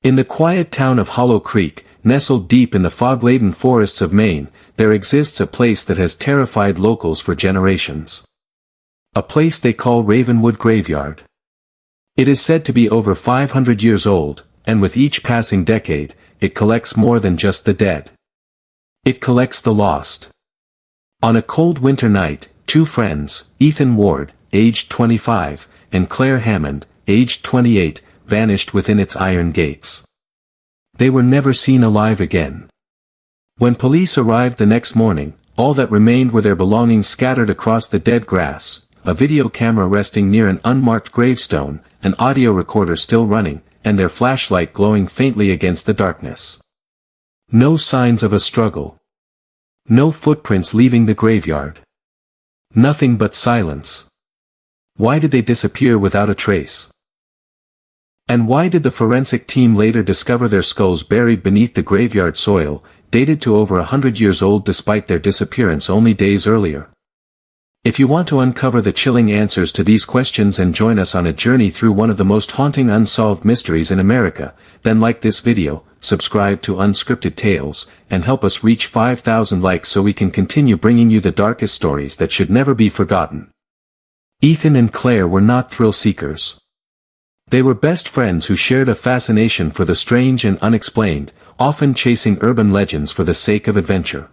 In the quiet town of Hollow Creek, nestled deep in the fog-laden forests of Maine, there exists a place that has terrified locals for generations. A place they call Ravenwood Graveyard. It is said to be over 500 years old, and with each passing decade, it collects more than just the dead. It collects the lost. On a cold winter night, two friends, Ethan Ward, aged 25, and Claire Hammond, aged 28, vanished within its iron gates. They were never seen alive again. When police arrived the next morning, all that remained were their belongings scattered across the dead grass, a video camera resting near an unmarked gravestone, an audio recorder still running, and their flashlight glowing faintly against the darkness. No signs of a struggle. No footprints leaving the graveyard. Nothing but silence. Why did they disappear without a trace? And why did the forensic team later discover their skulls buried beneath the graveyard soil, dated to over 100 years old despite their disappearance only days earlier? If you want to uncover the chilling answers to these questions and join us on a journey through one of the most haunting unsolved mysteries in America, then like this video, subscribe to Unscripted Tales, and help us reach 5,000 likes so we can continue bringing you the darkest stories that should never be forgotten. Ethan and Claire were not thrill seekers. They were best friends who shared a fascination for the strange and unexplained, often chasing urban legends for the sake of adventure.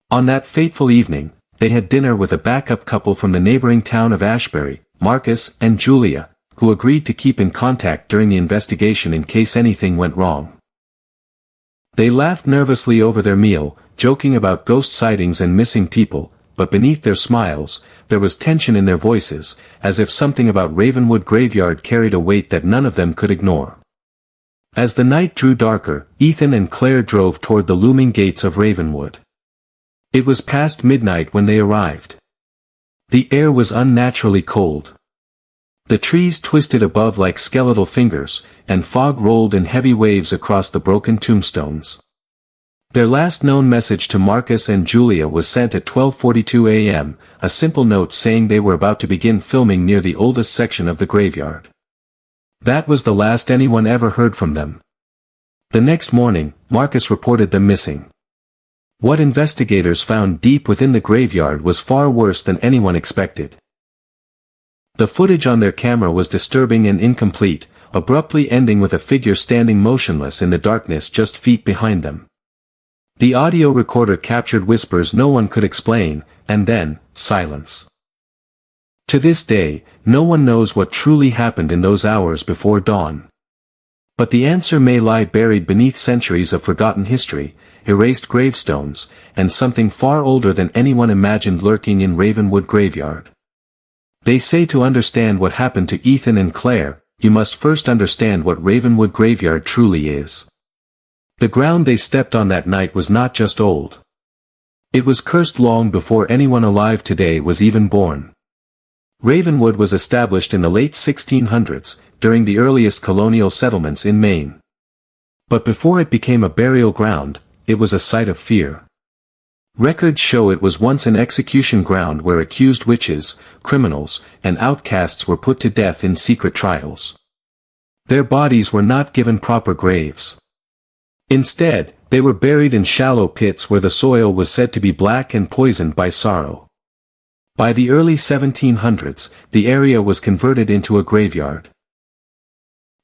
On that fateful evening, they had dinner with a backup couple from the neighboring town of Ashbury, Marcus and Julia, who agreed to keep in contact during the investigation in case anything went wrong. They laughed nervously over their meal, joking about ghost sightings and missing people, but beneath their smiles, there was tension in their voices, as if something about Ravenwood Graveyard carried a weight that none of them could ignore. As the night drew darker, Ethan and Claire drove toward the looming gates of Ravenwood. It was past midnight when they arrived. The air was unnaturally cold. The trees twisted above like skeletal fingers, and fog rolled in heavy waves across the broken tombstones. Their last known message to Marcus and Julia was sent at 12:42 a.m., a simple note saying they were about to begin filming near the oldest section of the graveyard. That was the last anyone ever heard from them. The next morning, Marcus reported them missing. What investigators found deep within the graveyard was far worse than anyone expected. The footage on their camera was disturbing and incomplete, abruptly ending with a figure standing motionless in the darkness just feet behind them. The audio recorder captured whispers no one could explain, and then, silence. To this day, no one knows what truly happened in those hours before dawn. But the answer may lie buried beneath centuries of forgotten history, erased gravestones, and something far older than anyone imagined lurking in Ravenwood Graveyard. They say to understand what happened to Ethan and Claire, you must first understand what Ravenwood Graveyard truly is. The ground they stepped on that night was not just old. It was cursed long before anyone alive today was even born. Ravenwood was established in the late 1600s, during the earliest colonial settlements in Maine. But before it became a burial ground, it was a site of fear. Records show it was once an execution ground where accused witches, criminals, and outcasts were put to death in secret trials. Their bodies were not given proper graves. Instead, they were buried in shallow pits where the soil was said to be black and poisoned by sorrow. By the early 1700s, the area was converted into a graveyard.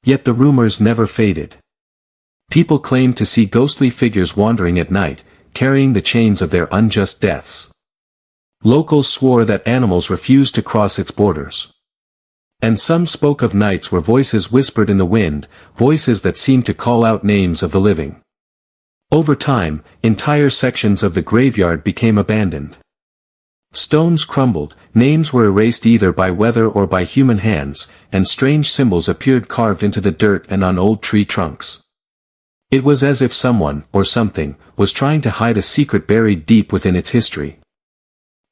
Yet the rumors never faded. People claimed to see ghostly figures wandering at night, carrying the chains of their unjust deaths. Locals swore that animals refused to cross its borders. And some spoke of nights where voices whispered in the wind, voices that seemed to call out names of the living. Over time, entire sections of the graveyard became abandoned. Stones crumbled, names were erased either by weather or by human hands, and strange symbols appeared carved into the dirt and on old tree trunks. It was as if someone, or something, was trying to hide a secret buried deep within its history.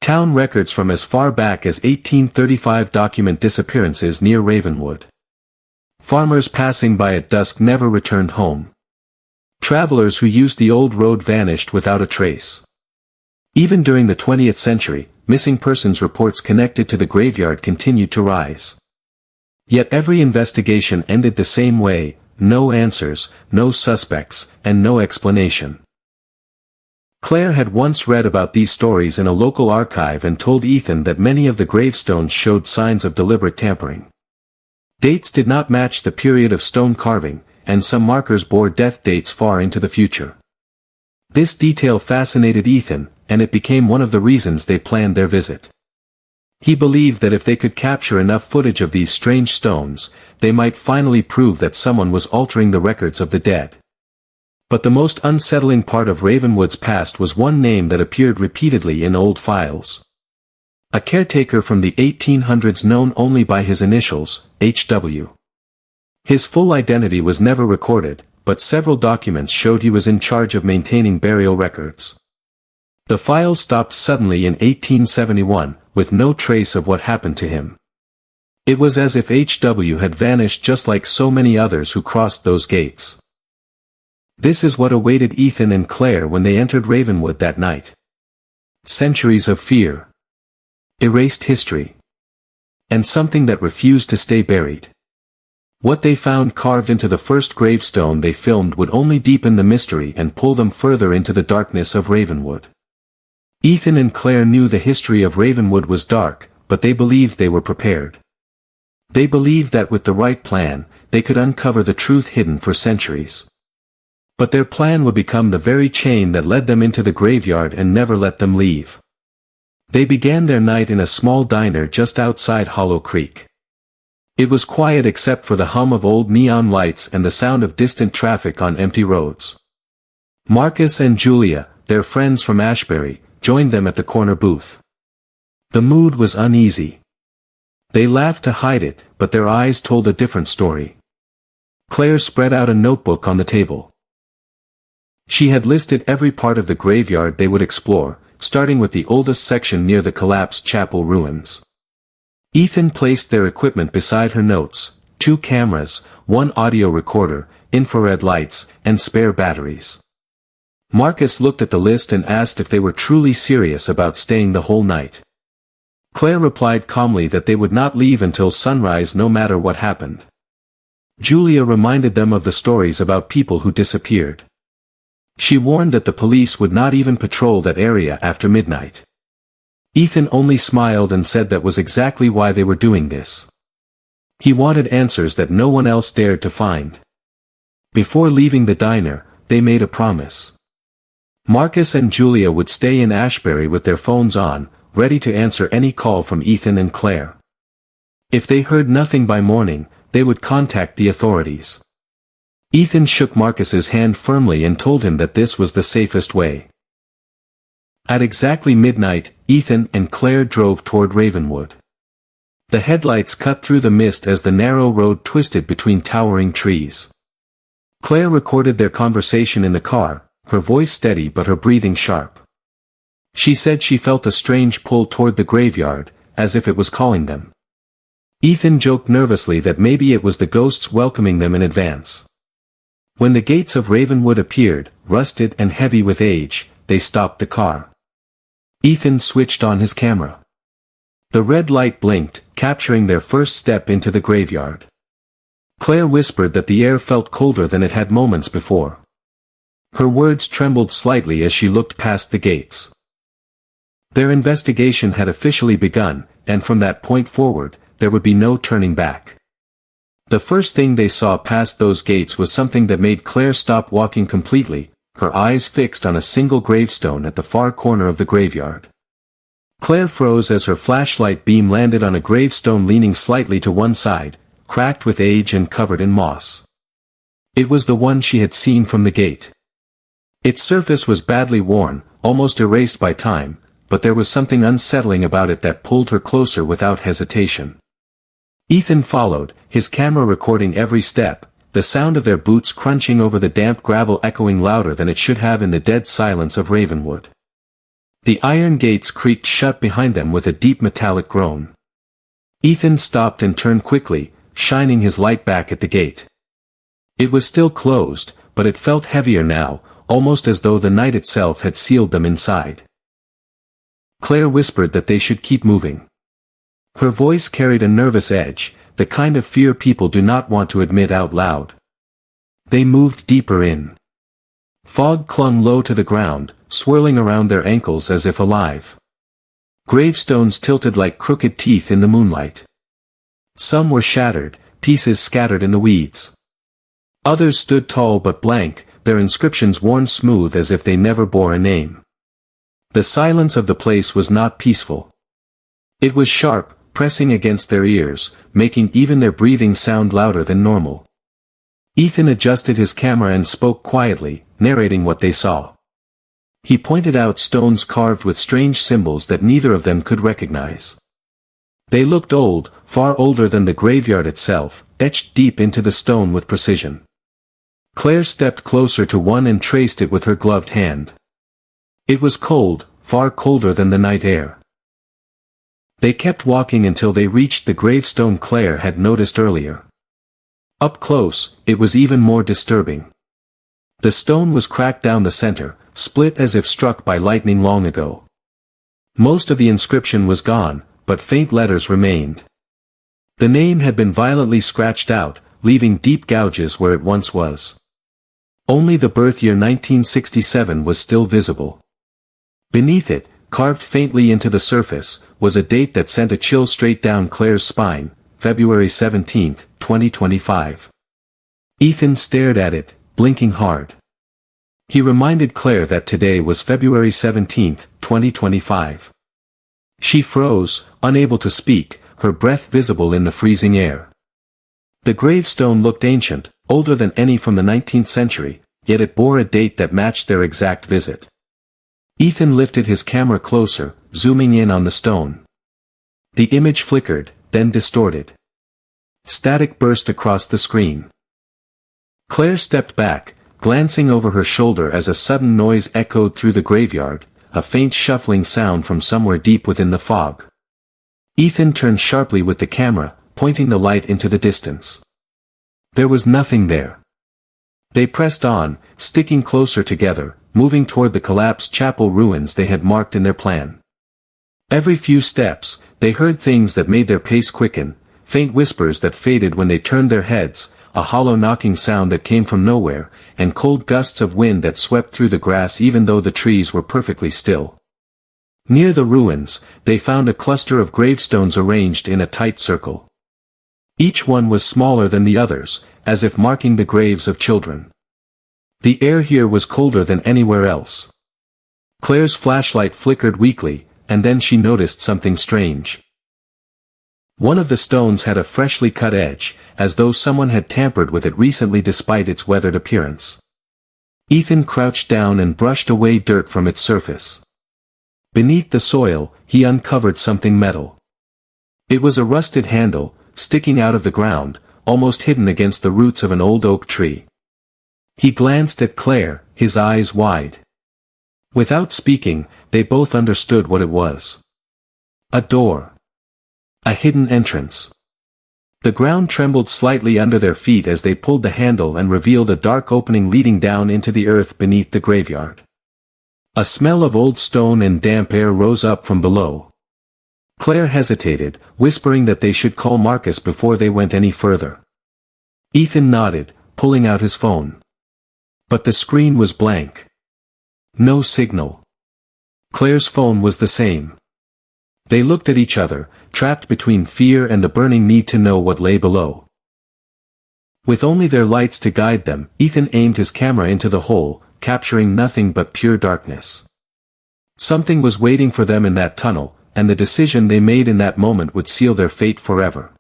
Town records from as far back as 1835 document disappearances near Ravenwood. Farmers passing by at dusk never returned home. Travelers who used the old road vanished without a trace. Even during the 20th century, missing persons reports connected to the graveyard continued to rise. Yet every investigation ended the same way, no answers, no suspects, and no explanation. Claire had once read about these stories in a local archive and told Ethan that many of the gravestones showed signs of deliberate tampering. Dates did not match the period of stone carving, and some markers bore death dates far into the future. This detail fascinated Ethan, and it became one of the reasons they planned their visit. He believed that if they could capture enough footage of these strange stones, they might finally prove that someone was altering the records of the dead. But the most unsettling part of Ravenwood's past was one name that appeared repeatedly in old files. A caretaker from the 1800s known only by his initials, H.W. His full identity was never recorded, but several documents showed he was in charge of maintaining burial records. The files stopped suddenly in 1871, with no trace of what happened to him. It was as if H.W. had vanished just like so many others who crossed those gates. This is what awaited Ethan and Claire when they entered Ravenwood that night. Centuries of fear. Erased history. And something that refused to stay buried. What they found carved into the first gravestone they filmed would only deepen the mystery and pull them further into the darkness of Ravenwood. Ethan and Claire knew the history of Ravenwood was dark, but they believed they were prepared. They believed that with the right plan, they could uncover the truth hidden for centuries. But their plan would become the very chain that led them into the graveyard and never let them leave. They began their night in a small diner just outside Hollow Creek. It was quiet except for the hum of old neon lights and the sound of distant traffic on empty roads. Marcus and Julia, their friends from Ashbury, joined them at the corner booth. The mood was uneasy. They laughed to hide it, but their eyes told a different story. Claire spread out a notebook on the table. She had listed every part of the graveyard they would explore, starting with the oldest section near the collapsed chapel ruins. Ethan placed their equipment beside her notes: 2 cameras, 1 audio recorder, infrared lights, and spare batteries. Marcus looked at the list and asked if they were truly serious about staying the whole night. Claire replied calmly that they would not leave until sunrise no matter what happened. Julia reminded them of the stories about people who disappeared. She warned that the police would not even patrol that area after midnight. Ethan only smiled and said that was exactly why they were doing this. He wanted answers that no one else dared to find. Before leaving the diner, they made a promise. Marcus and Julia would stay in Ashbury with their phones on, ready to answer any call from Ethan and Claire. If they heard nothing by morning, they would contact the authorities. Ethan shook Marcus's hand firmly and told him that this was the safest way. At exactly midnight, Ethan and Claire drove toward Ravenwood. The headlights cut through the mist as the narrow road twisted between towering trees. Claire recorded their conversation in the car, her voice steady but her breathing sharp. She said she felt a strange pull toward the graveyard, as if it was calling them. Ethan joked nervously that maybe it was the ghosts welcoming them in advance. When the gates of Ravenwood appeared, rusted and heavy with age, they stopped the car. Ethan switched on his camera. The red light blinked, capturing their first step into the graveyard. Claire whispered that the air felt colder than it had moments before. Her words trembled slightly as she looked past the gates. Their investigation had officially begun, and from that point forward, there would be no turning back. The first thing they saw past those gates was something that made Claire stop walking completely, her eyes fixed on a single gravestone at the far corner of the graveyard. Claire froze as her flashlight beam landed on a gravestone leaning slightly to one side, cracked with age and covered in moss. It was the one she had seen from the gate. Its surface was badly worn, almost erased by time, but there was something unsettling about it that pulled her closer without hesitation. Ethan followed, his camera recording every step, the sound of their boots crunching over the damp gravel echoing louder than it should have in the dead silence of Ravenwood. The iron gates creaked shut behind them with a deep metallic groan. Ethan stopped and turned quickly, shining his light back at the gate. It was still closed, but it felt heavier now, almost as though the night itself had sealed them inside. Claire whispered that they should keep moving. Her voice carried a nervous edge, the kind of fear people do not want to admit out loud. They moved deeper in. Fog clung low to the ground, swirling around their ankles as if alive. Gravestones tilted like crooked teeth in the moonlight. Some were shattered, pieces scattered in the weeds. Others stood tall but blank, their inscriptions worn smooth as if they never bore a name. The silence of the place was not peaceful. It was sharp, pressing against their ears, making even their breathing sound louder than normal. Ethan adjusted his camera and spoke quietly, narrating what they saw. He pointed out stones carved with strange symbols that neither of them could recognize. They looked old, far older than the graveyard itself, etched deep into the stone with precision. Claire stepped closer to one and traced it with her gloved hand. It was cold, far colder than the night air. They kept walking until they reached the gravestone Claire had noticed earlier. Up close, it was even more disturbing. The stone was cracked down the center, split as if struck by lightning long ago. Most of the inscription was gone, but faint letters remained. The name had been violently scratched out, leaving deep gouges where it once was. Only the birth year 1967 was still visible. Beneath it, carved faintly into the surface, was a date that sent a chill straight down Claire's spine, February 17, 2025. Ethan stared at it, blinking hard. He reminded Claire that today was February 17, 2025. She froze, unable to speak, her breath visible in the freezing air. The gravestone looked ancient, older than any from the 19th century, yet it bore a date that matched their exact visit. Ethan lifted his camera closer, zooming in on the stone. The image flickered, then distorted. Static burst across the screen. Claire stepped back, glancing over her shoulder as a sudden noise echoed through the graveyard, a faint shuffling sound from somewhere deep within the fog. Ethan turned sharply with the camera, pointing the light into the distance. There was nothing there. They pressed on, sticking closer together, moving toward the collapsed chapel ruins they had marked in their plan. Every few steps, they heard things that made their pace quicken, faint whispers that faded when they turned their heads, a hollow knocking sound that came from nowhere, and cold gusts of wind that swept through the grass even though the trees were perfectly still. Near the ruins, they found a cluster of gravestones arranged in a tight circle. Each one was smaller than the others, as if marking the graves of children. The air here was colder than anywhere else. Claire's flashlight flickered weakly, and then she noticed something strange. One of the stones had a freshly cut edge, as though someone had tampered with it recently despite its weathered appearance. Ethan crouched down and brushed away dirt from its surface. Beneath the soil, he uncovered something metal. It was a rusted handle, sticking out of the ground, almost hidden against the roots of an old oak tree. He glanced at Claire, his eyes wide. Without speaking, they both understood what it was. A door. A hidden entrance. The ground trembled slightly under their feet as they pulled the handle and revealed a dark opening leading down into the earth beneath the graveyard. A smell of old stone and damp air rose up from below. Claire hesitated, whispering that they should call Marcus before they went any further. Ethan nodded, pulling out his phone. But the screen was blank. No signal. Claire's phone was the same. They looked at each other, trapped between fear and the burning need to know what lay below. With only their lights to guide them, Ethan aimed his camera into the hole, capturing nothing but pure darkness. Something was waiting for them in that tunnel, and the decision they made in that moment would seal their fate forever.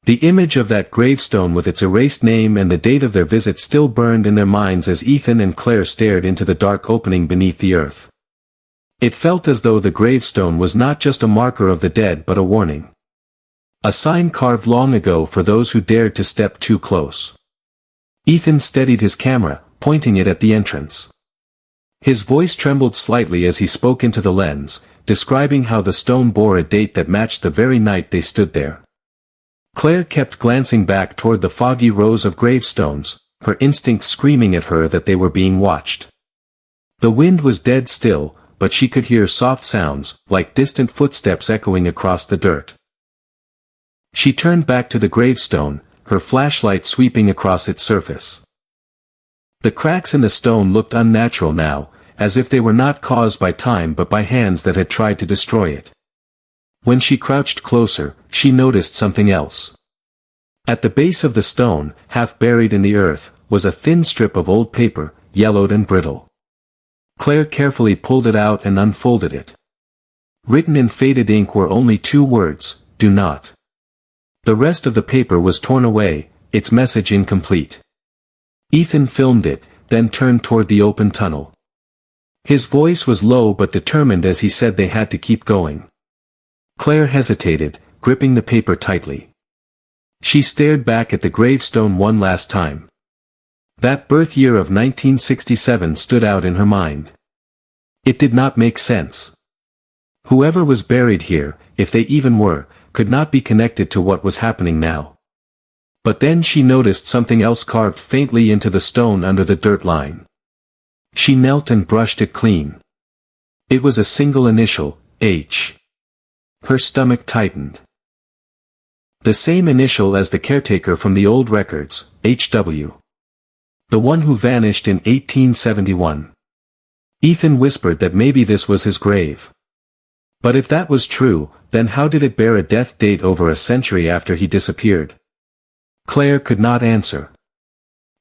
The image of that gravestone with its erased name and the date of their visit still burned in their minds as Ethan and Claire stared into the dark opening beneath the earth. It felt as though the gravestone was not just a marker of the dead but a warning. A sign carved long ago for those who dared to step too close. Ethan steadied his camera, pointing it at the entrance. His voice trembled slightly as he spoke into the lens, describing how the stone bore a date that matched the very night they stood there. Claire kept glancing back toward the foggy rows of gravestones, her instinct screaming at her that they were being watched. The wind was dead still, but she could hear soft sounds, like distant footsteps echoing across the dirt. She turned back to the gravestone, her flashlight sweeping across its surface. The cracks in the stone looked unnatural now, as if they were not caused by time but by hands that had tried to destroy it. When she crouched closer, she noticed something else. At the base of the stone, half buried in the earth, was a thin strip of old paper, yellowed and brittle. Claire carefully pulled it out and unfolded it. Written in faded ink were only 2 words, "Do not." The rest of the paper was torn away, its message incomplete. Ethan filmed it, then turned toward the open tunnel. His voice was low but determined as he said they had to keep going. Claire hesitated, gripping the paper tightly. She stared back at the gravestone one last time. That birth year of 1967 stood out in her mind. It did not make sense. Whoever was buried here, if they even were, could not be connected to what was happening now. But then she noticed something else carved faintly into the stone under the dirt line. She knelt and brushed it clean. It was a single initial, H. Her stomach tightened. The same initial as the caretaker from the old records, H.W. The one who vanished in 1871. Ethan whispered that maybe this was his grave. But if that was true, then how did it bear a death date over a century after he disappeared? Claire could not answer.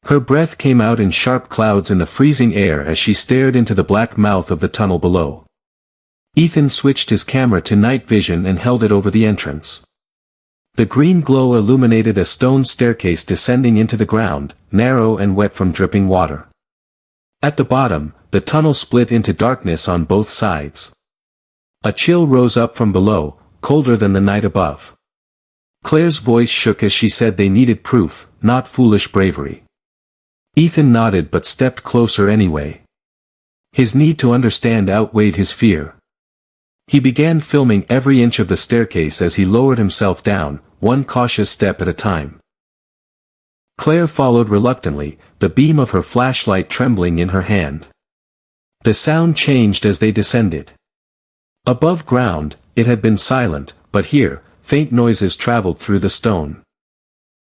Her breath came out in sharp clouds in the freezing air as she stared into the black mouth of the tunnel below. Ethan switched his camera to night vision and held it over the entrance. The green glow illuminated a stone staircase descending into the ground, narrow and wet from dripping water. At the bottom, the tunnel split into darkness on both sides. A chill rose up from below, colder than the night above. Claire's voice shook as she said they needed proof, not foolish bravery. Ethan nodded but stepped closer anyway. His need to understand outweighed his fear. He began filming every inch of the staircase as he lowered himself down, one cautious step at a time. Claire followed reluctantly, the beam of her flashlight trembling in her hand. The sound changed as they descended. Above ground, it had been silent, but here, faint noises traveled through the stone.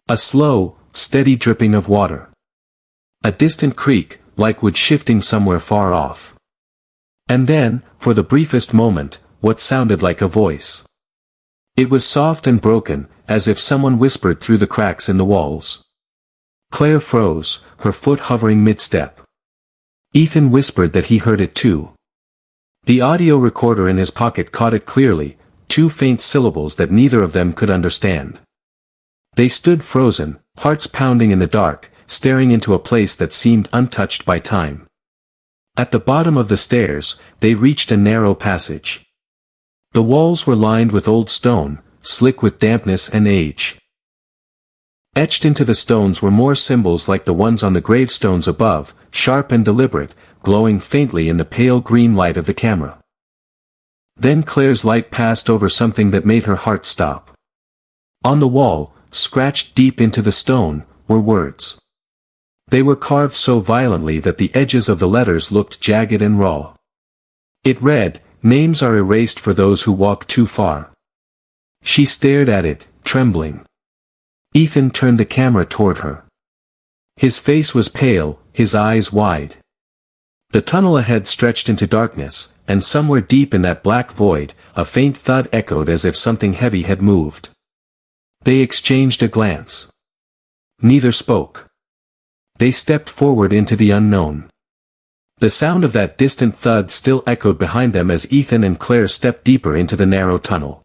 A slow, steady dripping of water. A distant creak, like wood shifting somewhere far off. And then, for the briefest moment, what sounded like a voice. It was soft and broken, as if someone whispered through the cracks in the walls. Claire froze, her foot hovering mid-step. Ethan whispered that he heard it too. The audio recorder in his pocket caught it clearly, 2 faint syllables that neither of them could understand. They stood frozen, hearts pounding in the dark, staring into a place that seemed untouched by time. At the bottom of the stairs, they reached a narrow passage. The walls were lined with old stone, slick with dampness and age. Etched into the stones were more symbols like the ones on the gravestones above, sharp and deliberate, glowing faintly in the pale green light of the camera. Then Claire's light passed over something that made her heart stop. On the wall, scratched deep into the stone, were words. They were carved so violently that the edges of the letters looked jagged and raw. It read, "Names are erased for those who walk too far." She stared at it, trembling. Ethan turned the camera toward her. His face was pale, his eyes wide. The tunnel ahead stretched into darkness, and somewhere deep in that black void, a faint thud echoed as if something heavy had moved. They exchanged a glance. Neither spoke. They stepped forward into the unknown. The sound of that distant thud still echoed behind them as Ethan and Claire stepped deeper into the narrow tunnel.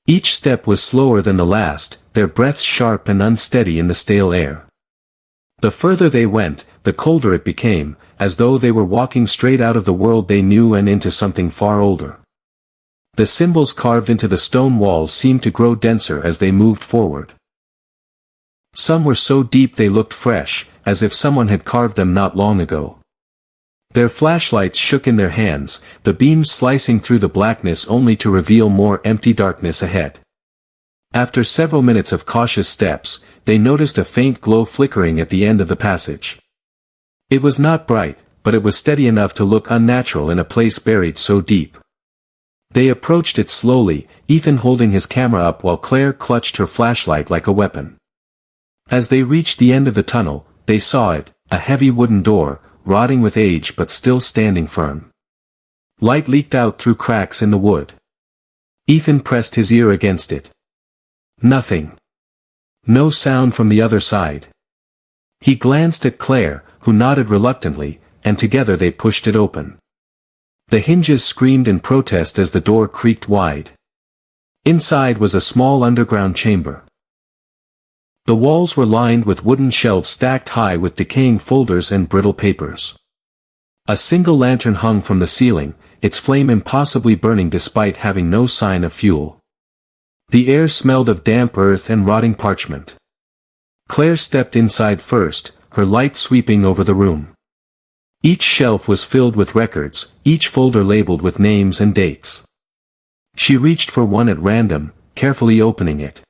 Each step was slower than the last, their breaths sharp and unsteady in the stale air. The further they went, the colder it became, as though they were walking straight out of the world they knew and into something far older. The symbols carved into the stone walls seemed to grow denser as they moved forward. Some were so deep they looked fresh, as if someone had carved them not long ago. Their flashlights shook in their hands, the beams slicing through the blackness only to reveal more empty darkness ahead. After several minutes of cautious steps, they noticed a faint glow flickering at the end of the passage. It was not bright, but it was steady enough to look unnatural in a place buried so deep. They approached it slowly, Ethan holding his camera up while Claire clutched her flashlight like a weapon. As they reached the end of the tunnel, they saw it, a heavy wooden door, rotting with age but still standing firm. Light leaked out through cracks in the wood. Ethan pressed his ear against it. Nothing. No sound from the other side. He glanced at Claire, who nodded reluctantly, and together they pushed it open. The hinges screamed in protest as the door creaked wide. Inside was a small underground chamber. The walls were lined with wooden shelves stacked high with decaying folders and brittle papers. A single lantern hung from the ceiling, its flame impossibly burning despite having no sign of fuel. The air smelled of damp earth and rotting parchment. Claire stepped inside first, her light sweeping over the room. Each shelf was filled with records, each folder labeled with names and dates. She reached for one at random, carefully opening it.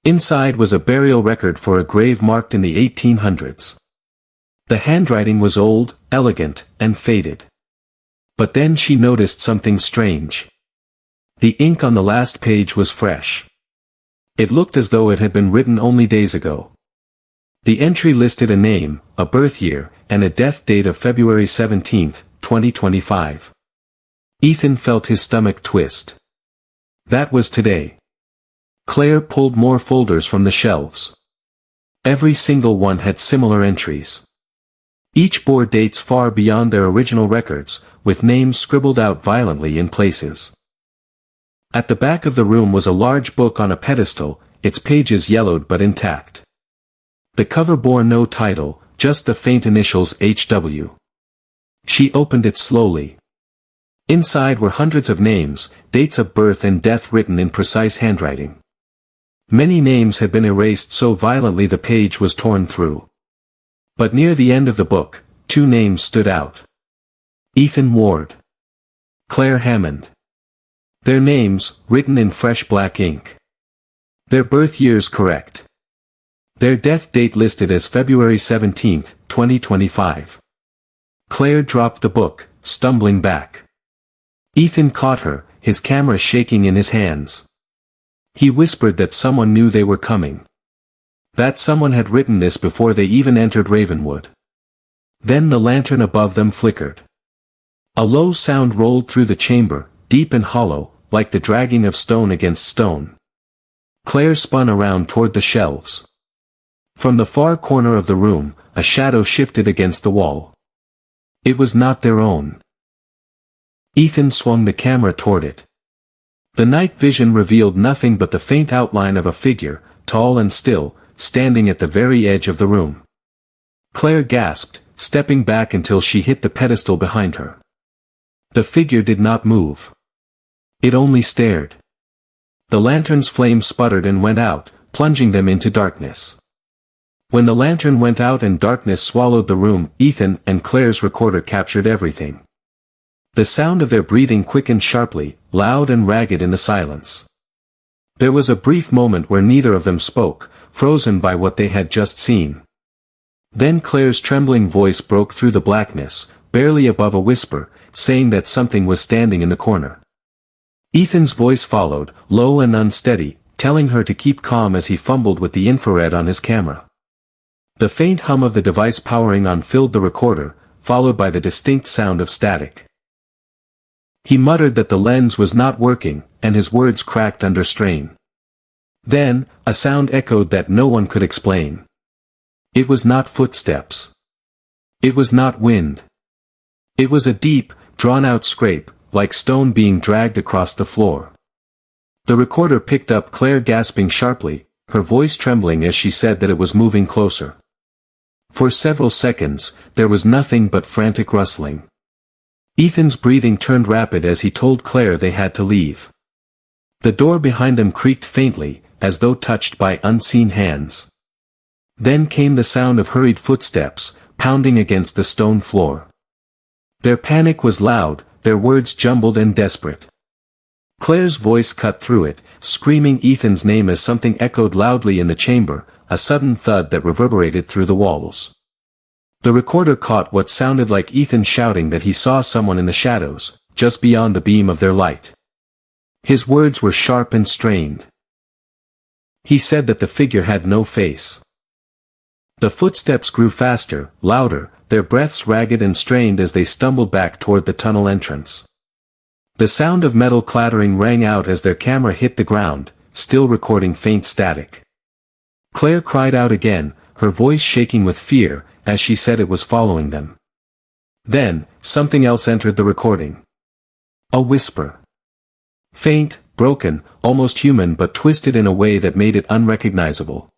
Inside was a burial record for a grave marked in the 1800s. The handwriting was old, elegant, and faded. But then she noticed something strange. The ink on the last page was fresh. It looked as though it had been written only days ago. The entry listed a name, a birth year, and a death date of February 17, 2025. Ethan felt his stomach twist. That was today. Claire pulled more folders from the shelves. Every single one had similar entries. Each bore dates far beyond their original records, with names scribbled out violently in places. At the back of the room was a large book on a pedestal, its pages yellowed but intact. The cover bore no title, just the faint initials HW. She opened it slowly. Inside were hundreds of names, dates of birth and death written in precise handwriting. Many names had been erased so violently the page was torn through. But near the end of the book, two names stood out. Ethan Ward. Claire Hammond. Their names, written in fresh black ink. Their birth years correct. Their death date listed as February 17, 2025. Claire dropped the book, stumbling back. Ethan caught her, his camera shaking in his hands. He whispered that someone knew they were coming. That someone had written this before they even entered Ravenwood. Then the lantern above them flickered. A low sound rolled through the chamber, deep and hollow, like the dragging of stone against stone. Claire spun around toward the shelves. From the far corner of the room, a shadow shifted against the wall. It was not their own. Ethan swung the camera toward it. The night vision revealed nothing but the faint outline of a figure, tall and still, standing at the very edge of the room. Claire gasped, stepping back until she hit the pedestal behind her. The figure did not move. It only stared. The lantern's flame sputtered and went out, plunging them into darkness. When the lantern went out and darkness swallowed the room, Ethan and Claire's recorder captured everything. The sound of their breathing quickened sharply, loud and ragged in the silence. There was a brief moment where neither of them spoke, frozen by what they had just seen. Then Claire's trembling voice broke through the blackness, barely above a whisper, saying that something was standing in the corner. Ethan's voice followed, low and unsteady, telling her to keep calm as he fumbled with the infrared on his camera. The faint hum of the device powering on filled the recorder, followed by the distinct sound of static. He muttered that the lens was not working, and his words cracked under strain. Then, a sound echoed that no one could explain. It was not footsteps. It was not wind. It was a deep, drawn-out scrape, like stone being dragged across the floor. The recorder picked up Claire gasping sharply, her voice trembling as she said that it was moving closer. For several seconds, there was nothing but frantic rustling. Ethan's breathing turned rapid as he told Claire they had to leave. The door behind them creaked faintly, as though touched by unseen hands. Then came the sound of hurried footsteps, pounding against the stone floor. Their panic was loud, their words jumbled and desperate. Claire's voice cut through it, screaming Ethan's name as something echoed loudly in the chamber, a sudden thud that reverberated through the walls. The recorder caught what sounded like Ethan shouting that he saw someone in the shadows, just beyond the beam of their light. His words were sharp and strained. He said that the figure had no face. The footsteps grew faster, louder, their breaths ragged and strained as they stumbled back toward the tunnel entrance. The sound of metal clattering rang out as their camera hit the ground, still recording faint static. Claire cried out again, her voice shaking with fear, as she said it was following them. Then, something else entered the recording. A whisper. Faint, broken, almost human but twisted in a way that made it unrecognizable.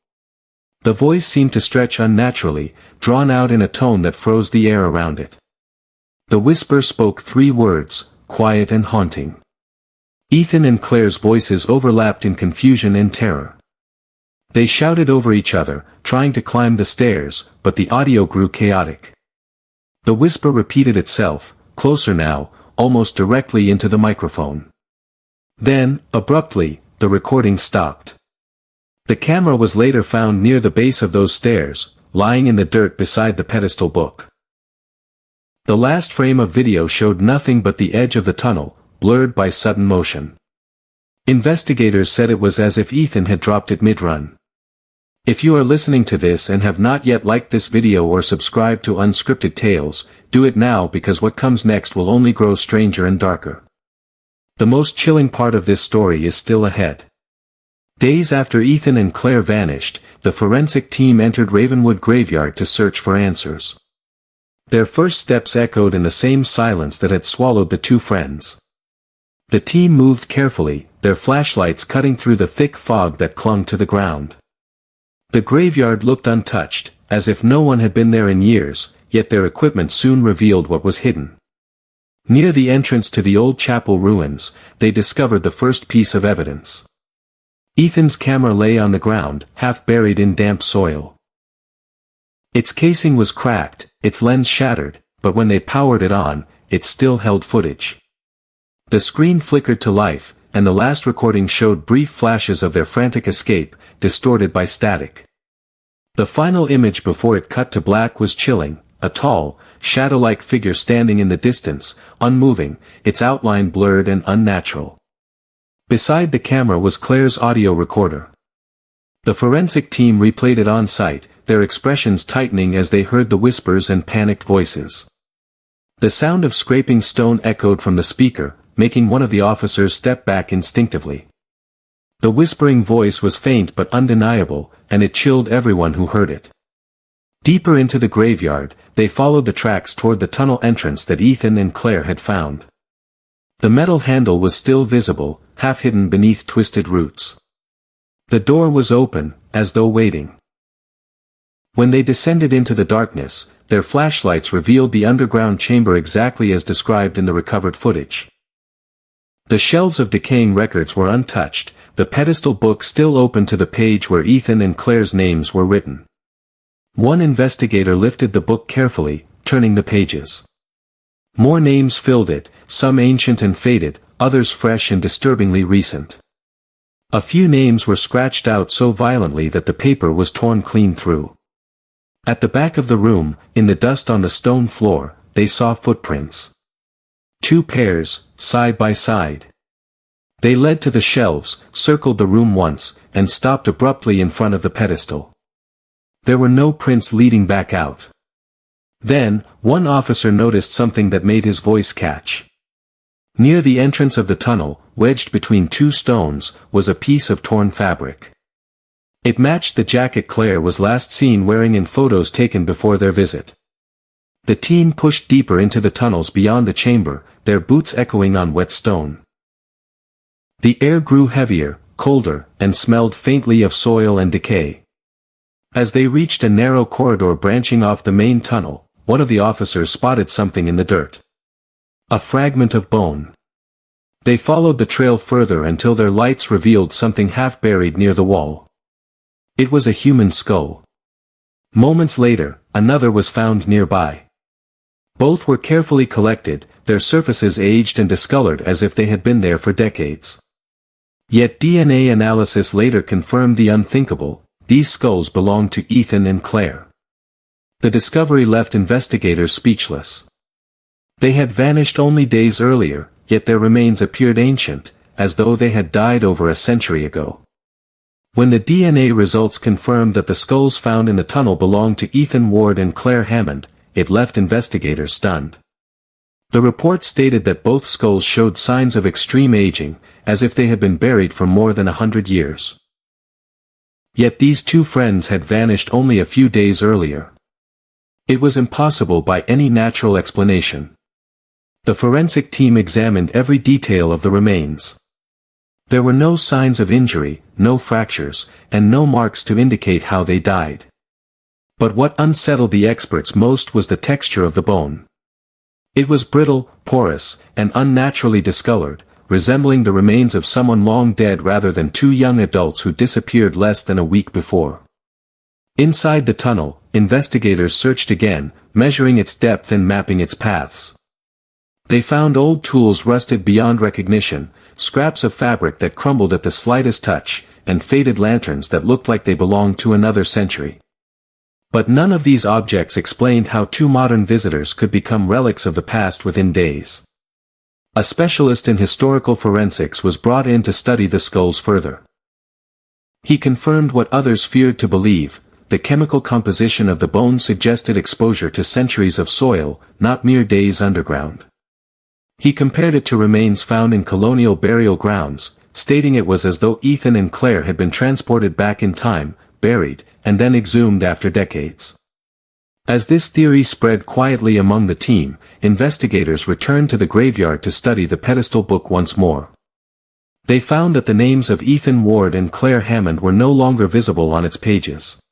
The voice seemed to stretch unnaturally, drawn out in a tone that froze the air around it. The whisper spoke 3 words, quiet and haunting. Ethan and Claire's voices overlapped in confusion and terror. They shouted over each other, trying to climb the stairs, but the audio grew chaotic. The whisper repeated itself, closer now, almost directly into the microphone. Then, abruptly, the recording stopped. The camera was later found near the base of those stairs, lying in the dirt beside the pedestal book. The last frame of video showed nothing but the edge of the tunnel, blurred by sudden motion. Investigators said it was as if Ethan had dropped it mid-run. If you are listening to this and have not yet liked this video or subscribed to Unscripted Tales, do it now because what comes next will only grow stranger and darker. The most chilling part of this story is still ahead. Days after Ethan and Claire vanished, the forensic team entered Ravenwood Graveyard to search for answers. Their first steps echoed in the same silence that had swallowed the 2 friends. The team moved carefully, their flashlights cutting through the thick fog that clung to the ground. The graveyard looked untouched, as if no one had been there in years, yet their equipment soon revealed what was hidden. Near the entrance to the old chapel ruins, they discovered the first piece of evidence. Ethan's camera lay on the ground, half buried in damp soil. Its casing was cracked, its lens shattered, but when they powered it on, it still held footage. The screen flickered to life, and the last recording showed brief flashes of their frantic escape, distorted by static. The final image before it cut to black was chilling, a tall, shadow-like figure standing in the distance, unmoving, its outline blurred and unnatural. Beside the camera was Claire's audio recorder. The forensic team replayed it on site, their expressions tightening as they heard the whispers and panicked voices. The sound of scraping stone echoed from the speaker, making one of the officers step back instinctively. The whispering voice was faint but undeniable, and it chilled everyone who heard it. Deeper into the graveyard, they followed the tracks toward the tunnel entrance that Ethan and Claire had found. The metal handle was still visible, half hidden beneath twisted roots. The door was open, as though waiting. When they descended into the darkness, their flashlights revealed the underground chamber exactly as described in the recovered footage. The shelves of decaying records were untouched, the pedestal book still open to the page where Ethan and Claire's names were written. One investigator lifted the book carefully, turning the pages. More names filled it, some ancient and faded, others fresh and disturbingly recent. A few names were scratched out so violently that the paper was torn clean through. At the back of the room, in the dust on the stone floor, they saw footprints. 2 pairs, side by side. They led to the shelves, circled the room once, and stopped abruptly in front of the pedestal. There were no prints leading back out. Then, one officer noticed something that made his voice catch. Near the entrance of the tunnel, wedged between 2 stones, was a piece of torn fabric. It matched the jacket Claire was last seen wearing in photos taken before their visit. The team pushed deeper into the tunnels beyond the chamber, their boots echoing on wet stone. The air grew heavier, colder, and smelled faintly of soil and decay. As they reached a narrow corridor branching off the main tunnel, one of the officers spotted something in the dirt. A fragment of bone. They followed the trail further until their lights revealed something half buried near the wall. It was a human skull. Moments later, another was found nearby. Both were carefully collected, their surfaces aged and discolored as if they had been there for decades. Yet DNA analysis later confirmed the unthinkable: these skulls belonged to Ethan and Claire. The discovery left investigators speechless. They had vanished only days earlier, yet their remains appeared ancient, as though they had died over a century ago. When the DNA results confirmed that the skulls found in the tunnel belonged to Ethan Ward and Claire Hammond, it left investigators stunned. The report stated that both skulls showed signs of extreme aging, as if they had been buried for more than 100 years. Yet these two friends had vanished only a few days earlier. It was impossible by any natural explanation. The forensic team examined every detail of the remains. There were no signs of injury, no fractures, and no marks to indicate how they died. But what unsettled the experts most was the texture of the bone. It was brittle, porous, and unnaturally discolored, resembling the remains of someone long dead rather than two young adults who disappeared less than a week before. Inside the tunnel, investigators searched again, measuring its depth and mapping its paths. They found old tools rusted beyond recognition, scraps of fabric that crumbled at the slightest touch, and faded lanterns that looked like they belonged to another century. But none of these objects explained how two modern visitors could become relics of the past within days. A specialist in historical forensics was brought in to study the skulls further. He confirmed what others feared to believe: the chemical composition of the bones suggested exposure to centuries of soil, not mere days underground. He compared it to remains found in colonial burial grounds, stating it was as though Ethan and Claire had been transported back in time, buried, and then exhumed after decades. As this theory spread quietly among the team, investigators returned to the graveyard to study the pedestal book once more. They found that the names of Ethan Ward and Claire Hammond were no longer visible on its pages.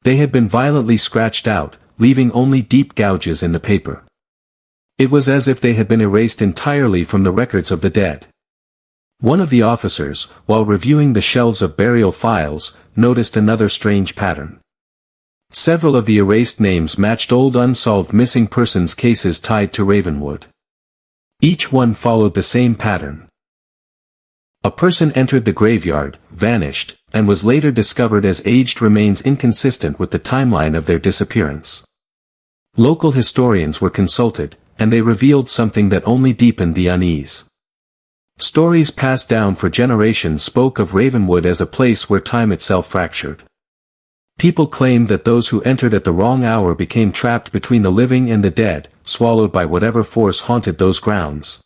They had been violently scratched out, leaving only deep gouges in the paper. It was as if they had been erased entirely from the records of the dead. One of the officers, while reviewing the shelves of burial files, noticed another strange pattern. Several of the erased names matched old unsolved missing persons cases tied to Ravenwood. Each one followed the same pattern. A person entered the graveyard, vanished, and was later discovered as aged remains inconsistent with the timeline of their disappearance. Local historians were consulted, and they revealed something that only deepened the unease. Stories passed down for generations spoke of Ravenwood as a place where time itself fractured. People claimed that those who entered at the wrong hour became trapped between the living and the dead, swallowed by whatever force haunted those grounds.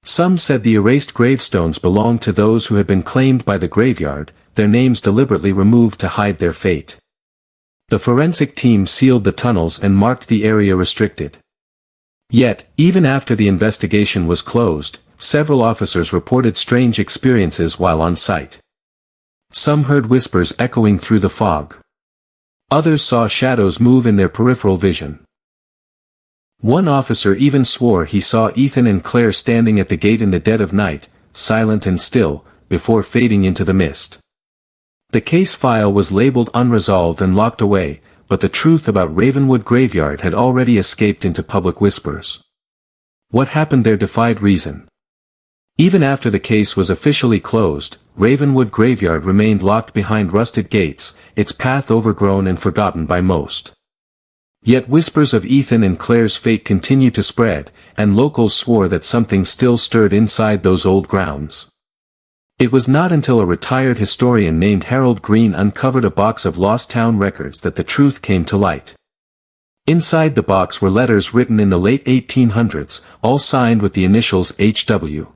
Some said the erased gravestones belonged to those who had been claimed by the graveyard, their names deliberately removed to hide their fate. The forensic team sealed the tunnels and marked the area restricted. Yet, even after the investigation was closed, several officers reported strange experiences while on site. Some heard whispers echoing through the fog. Others saw shadows move in their peripheral vision. One officer even swore he saw Ethan and Claire standing at the gate in the dead of night, silent and still, before fading into the mist. The case file was labeled unresolved and locked away, but the truth about Ravenwood Graveyard had already escaped into public whispers. What happened there defied reason. Even after the case was officially closed, Ravenwood Graveyard remained locked behind rusted gates, its path overgrown and forgotten by most. Yet whispers of Ethan and Claire's fate continued to spread, and locals swore that something still stirred inside those old grounds. It was not until a retired historian named Harold Green uncovered a box of lost town records that the truth came to light. Inside the box were letters written in the late 1800s, all signed with the initials H.W.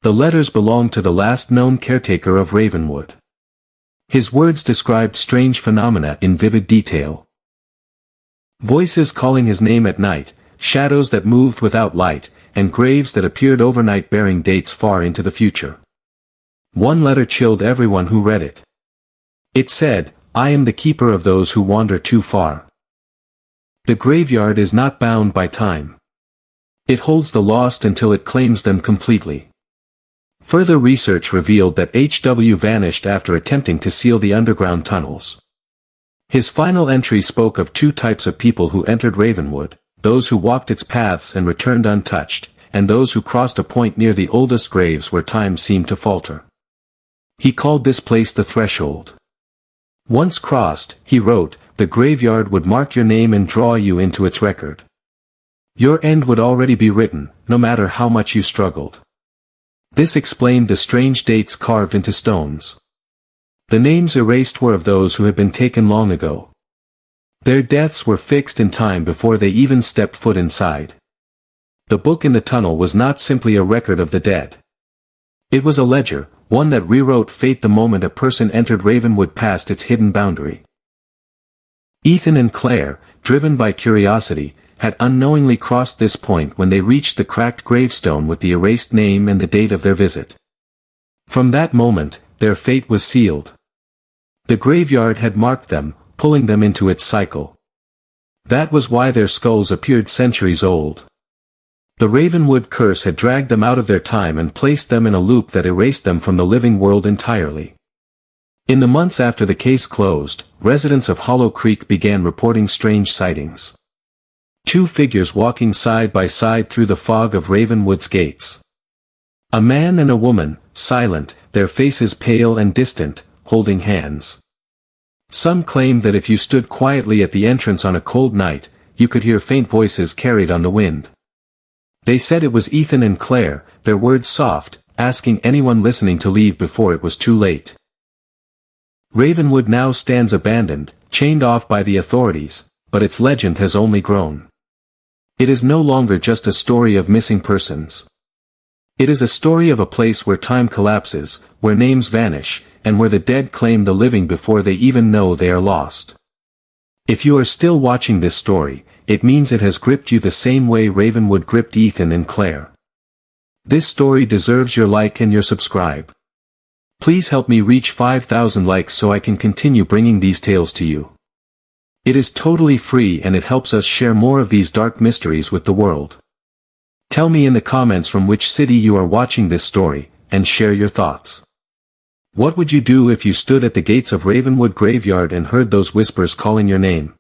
The letters belonged to the last known caretaker of Ravenwood. His words described strange phenomena in vivid detail. Voices calling his name at night, shadows that moved without light, and graves that appeared overnight bearing dates far into the future. One letter chilled everyone who read it. It said, "I am the keeper of those who wander too far. The graveyard is not bound by time. It holds the lost until it claims them completely." Further research revealed that H.W. vanished after attempting to seal the underground tunnels. His final entry spoke of two types of people who entered Ravenwood: those who walked its paths and returned untouched, and those who crossed a point near the oldest graves where time seemed to falter. He called this place the threshold. Once crossed, he wrote, the graveyard would mark your name and draw you into its record. Your end would already be written, no matter how much you struggled. This explained the strange dates carved into stones. The names erased were of those who had been taken long ago. Their deaths were fixed in time before they even stepped foot inside. The book in the tunnel was not simply a record of the dead. It was a ledger, one that rewrote fate the moment a person entered Ravenwood past its hidden boundary. Ethan and Claire, driven by curiosity, had unknowingly crossed this point when they reached the cracked gravestone with the erased name and the date of their visit. From that moment, their fate was sealed. The graveyard had marked them, pulling them into its cycle. That was why their skulls appeared centuries old. The Ravenwood curse had dragged them out of their time and placed them in a loop that erased them from the living world entirely. In the months after the case closed, residents of Hollow Creek began reporting strange sightings. Two figures walking side by side through the fog of Ravenwood's gates. A man and a woman, silent, their faces pale and distant, holding hands. Some claimed that if you stood quietly at the entrance on a cold night, you could hear faint voices carried on the wind. They said it was Ethan and Claire, their words soft, asking anyone listening to leave before it was too late. Ravenwood now stands abandoned, chained off by the authorities, but its legend has only grown. It is no longer just a story of missing persons. It is a story of a place where time collapses, where names vanish, and where the dead claim the living before they even know they are lost. If you are still watching this story, it means it has gripped you the same way Ravenwood gripped Ethan and Claire. This story deserves your like and your subscribe. Please help me reach 5,000 likes so I can continue bringing these tales to you. It is totally free and it helps us share more of these dark mysteries with the world. Tell me in the comments from which city you are watching this story, and share your thoughts. What would you do if you stood at the gates of Ravenwood Graveyard and heard those whispers calling your name?